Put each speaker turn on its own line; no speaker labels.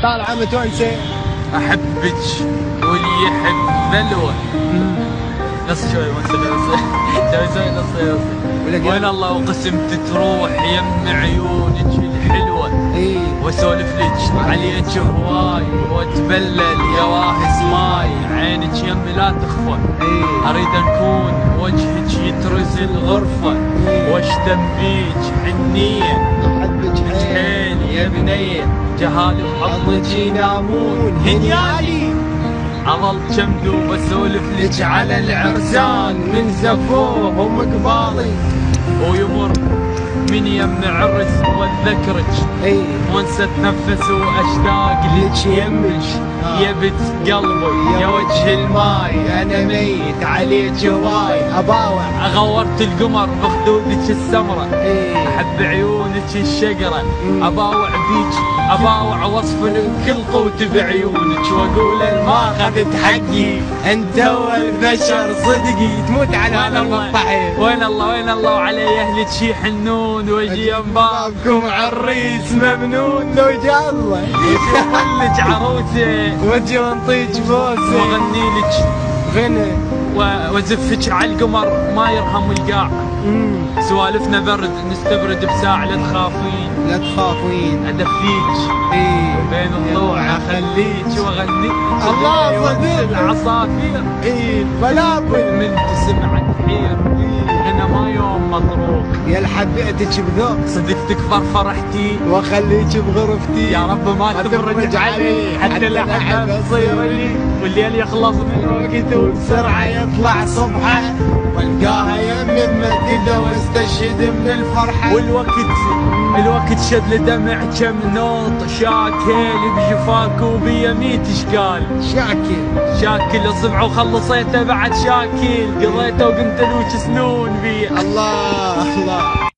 طالعه متونسه.
احبك واللي يحب بلوه. نص شوي ما تسوي نص. وين الله وقسمت تروح يم عيونك الحلوه. واسولف لك عليك هواي واتبلل يا واهس ماي. عينك يمي لا تخفى. اريد نكون وجهك يترز الغرفه. واشتم بيك حنيه.
احبك
حيل يا بنيه. جهالي بحضنك ينامون هنيالي. اظل كم دوب اسولف لك على العرسان من زفوهم قبالي. ويمر من يم عرس واتذكرك. وانسى اتنفس واشتاق لك يمك. يا بنت قلبي يا وجه الماي. انا ميت عليك هواي.
اباوع
غورت القمر بخدودك السمرة. احب عيونك الشقرة. اباوع بيك اباوع وصف كل قوتي بعيونك. واقول ما اخذت حقي. انت اول بشر صدقي.
تموت على المقطعين.
وين الله وعلي اهلك يحنون. واجي بابكم عريس ممنون.
لو جاء الله
واشوف لك عروسه.
وجي ونطيك بوسه.
واغني لك
غنى
وازفك على القمر ما يرحم القاع. سوالفنا برد نستبرد بساعة. لا تخافين
لا تخافين.
ادفيك بين الضوء اخليك واغنيك.
الله
صدق العصافير.
بلابل
من تسمع تحير. انا ما يوم مطروق.
يا الحبيتك بذوق.
صدقتك فرحتي
واخليك بغرفتي.
يا رب ما تفرج علي. حتى الاحباب يصير لي. والليل يخلص من وقته
وبسرعه يطلع صبحه. والقاها يمي ممدده واستشهد من الفرحه.
الوقت شد لدمع كم نوط. شاكل بجفاك وبيميت اشكال. شاكل اصبع وخلصيته بعد شاكل. قضيته وقمت لوك سنون بيه.
الله